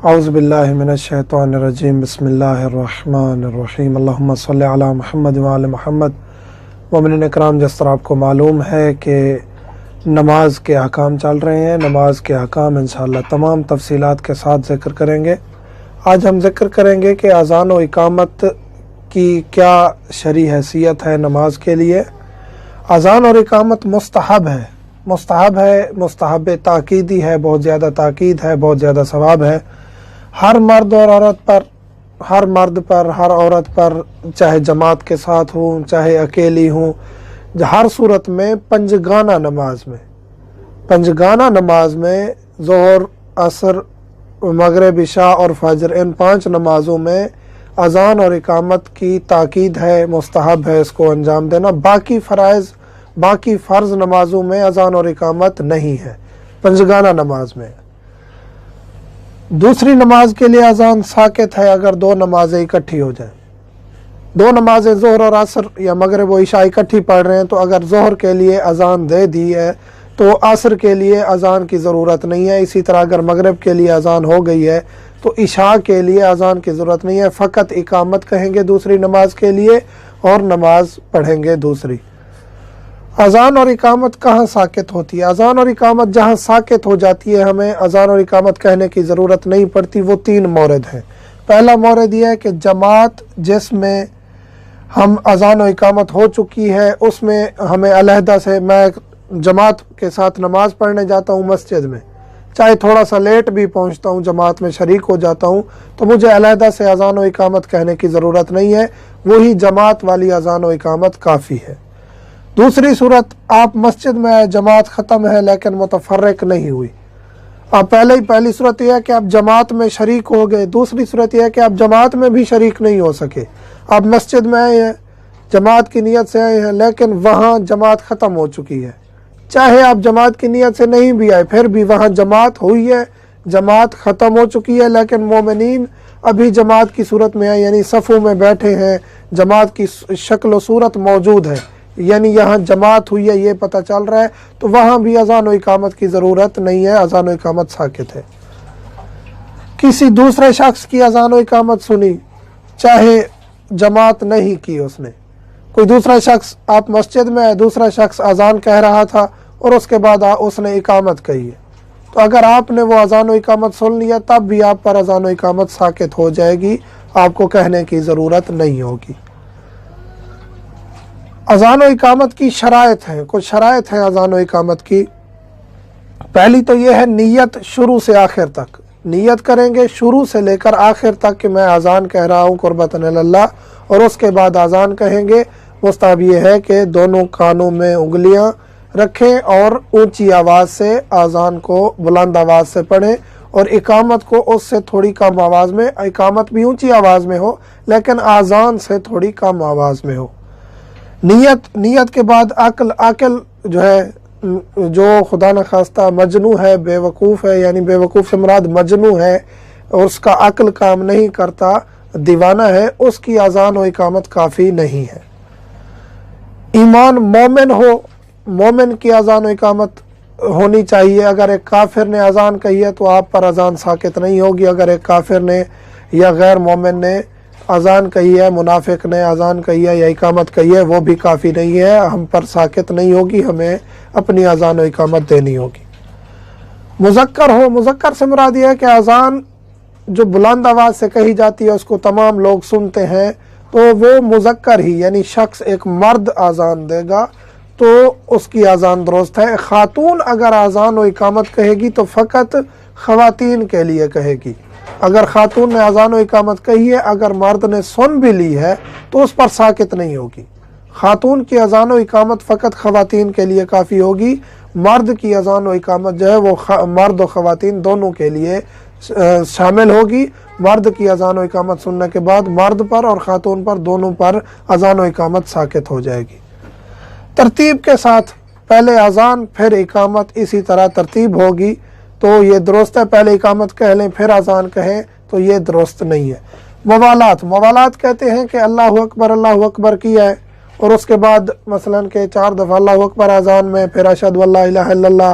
اعوذ باللہ من الشیطان الرجیم بسم اللہ الرحمن الرحیم اللہم صلی علی محمد وعلی محمد۔ مومنین اکرام، جس طرح آپ کو معلوم ہے کہ نماز کے احکام چل رہے ہیں، نماز کے احکام انشاءاللہ تمام تفصیلات کے ساتھ ذکر کریں گے۔ آج ہم ذکر کریں گے کہ اذان و اقامت کی کیا شرعی حیثیت ہے نماز کے لیے۔ اذان اور اقامت مستحب ہے، مستحب تاکیدی ہے، بہت زیادہ تاکید ہے، بہت زیادہ ثواب ہے۔ ہر مرد اور عورت پر، ہر مرد پر، ہر عورت پر، چاہے جماعت کے ساتھ ہوں چاہے اکیلی ہوں، ہر صورت میں پنجگانہ نماز میں ظہر، عصر، مغرب، عشاء اور فجر، ان 5 نمازوں میں اذان اور اقامت کی تاکید ہے، مستحب ہے اس کو انجام دینا۔ باقی فرض نمازوں میں اذان اور اقامت نہیں ہے، پنجگانہ نماز میں۔ دوسری نماز کے لیے اذان ساکت ہے اگر 2 نمازیں اکٹھی ہو جائیں، 2 نمازیں ظہر اور عصر یا مغرب و عشاء اکٹھی پڑھ رہے ہیں، تو اگر ظہر کے لیے اذان دے دی ہے تو عصر کے لیے اذان کی ضرورت نہیں ہے۔ اسی طرح اگر مغرب کے لیے اذان ہو گئی ہے تو عشاء کے لیے اذان کی ضرورت نہیں ہے، فقط اقامت کہیں گے دوسری نماز کے لیے اور نماز پڑھیں گے دوسری۔ اذان اور اقامت کہاں ساکت ہوتی ہے؟ اذان اور اقامت جہاں ساکت ہو جاتی ہے، ہمیں اذان اور اقامت کہنے کی ضرورت نہیں پڑتی، وہ 3 مورد ہیں۔ پہلا مورد یہ ہے کہ جماعت جس میں ہم اذان و اقامت ہو چکی ہے اس میں ہمیں علیحدہ سے، میں جماعت کے ساتھ نماز پڑھنے جاتا ہوں مسجد میں، چاہے تھوڑا سا لیٹ بھی پہنچتا ہوں، جماعت میں شریک ہو جاتا ہوں، تو مجھے علیحدہ سے اذان و اقامت کہنے کی ضرورت نہیں ہے، وہی جماعت والی اذان و اقامت کافی ہے۔ دوسری صورت، آپ مسجد میں آئے، جماعت ختم ہے لیکن متفرق نہیں ہوئی۔ پہلی صورت یہ ہے کہ آپ جماعت میں شریک ہو گئے، دوسری صورت یہ ہے کہ آپ جماعت میں بھی شریک نہیں ہو سکے۔ آپ مسجد میں آئے ہیں، جماعت کی نیت سے آئے ہیں، لیکن وہاں جماعت ختم ہو چکی ہے۔ چاہے آپ جماعت کی نیت سے نہیں بھی آئے، پھر بھی وہاں جماعت ہوئی ہے، جماعت ختم ہو چکی ہے، لیکن مومنین ابھی جماعت کی صورت میں ہیں، یعنی صفوں میں بیٹھے ہیں، جماعت کی شکل و صورت موجود ہے، یعنی یہاں جماعت ہوئی ہے یہ پتہ چل رہا ہے، تو وہاں بھی اذان و اقامت کی ضرورت نہیں ہے، اذان و اقامت ساکت ہے۔ کسی دوسرے شخص کی اذان و اقامت سنی، چاہے جماعت نہیں کی اس نے، کوئی دوسرا شخص، آپ مسجد میں ہے، دوسرا شخص اذان کہہ رہا تھا اور اس کے بعد اس نے اقامت کہی ہے، تو اگر آپ نے وہ اذان و اقامت سن لیا تب بھی آپ پر اذان و اقامت ساکت ہو جائے گی، آپ کو کہنے کی ضرورت نہیں ہوگی۔ اذان و اقامت کی شرائط ہیں، کچھ شرائط ہیں اذان و اقامت کی۔ پہلی تو یہ ہے نیت، شروع سے آخر تک نیت کریں گے، شروع سے لے کر آخر تک کہ میں اذان کہہ رہا ہوں قربتاً اللہ، اور اس کے بعد اذان کہیں گے۔ مستحب یہ ہے کہ دونوں کانوں میں انگلیاں رکھیں اور اونچی آواز سے اذان کو بلند آواز سے پڑھیں، اور اقامت کو اس سے تھوڑی کم آواز میں، اقامت بھی اونچی آواز میں ہو لیکن اذان سے تھوڑی کم آواز میں ہو۔ نیت کے بعد عقل جو ہے، جو خدا نخواستہ مجنو ہے، بے وقوف ہے، یعنی بے وقوف سے مراد مجنو ہے، اور اس کا عقل کام نہیں کرتا، دیوانہ ہے، اس کی اذان و اقامت کافی نہیں ہے۔ ایمان مومن ہو، مومن کی اذان و اقامت ہونی چاہیے۔ اگر ایک کافر نے اذان کہی ہے تو آپ پر اذان ساکت نہیں ہوگی۔ اگر ایک کافر نے یا غیر مومن نے اذان کہی ہے، منافق نے اذان کہی ہے یا اقامت کہی ہے، وہ بھی کافی نہیں ہے، ہم پر ساکت نہیں ہوگی، ہمیں اپنی اذان و اقامت دینی ہوگی۔ مذکر ہو، مذکر سے مراد یہ ہے کہ اذان جو بلند آواز سے کہی جاتی ہے اس کو تمام لوگ سنتے ہیں، تو وہ مذکر ہی، یعنی شخص ایک مرد اذان دے گا تو اس کی اذان درست ہے۔ خاتون اگر اذان و اقامت کہے گی تو فقط خواتین کے لیے کہے گی۔ اگر خاتون نے اذان و اقامت کہی ہے، اگر مرد نے سن بھی لی ہے تو اس پر ساکت نہیں ہوگی۔ خاتون کی اذان و اقامت فقط خواتین کے لیے کافی ہوگی، مرد کی اذان و اقامت جو ہے وہ مرد و خواتین دونوں کے لیے شامل ہوگی۔ مرد کی اذان و اقامت سننے کے بعد مرد پر اور خاتون پر، دونوں پر اذان و اقامت ساکت ہو جائے گی۔ ترتیب کے ساتھ پہلے اذان پھر اقامت، اسی طرح ترتیب ہوگی تو یہ درست ہے۔ پہلے اقامت کہہ لیں پھر اذان کہیں تو یہ درست نہیں ہے۔ موالات کہتے ہیں کہ اللہ اکبر کیا ہے اور اس کے بعد مثلاً کہ 4 دفعہ اللہ اکبر اذان میں، پھر اشہد ان لا الہ الا اللہ،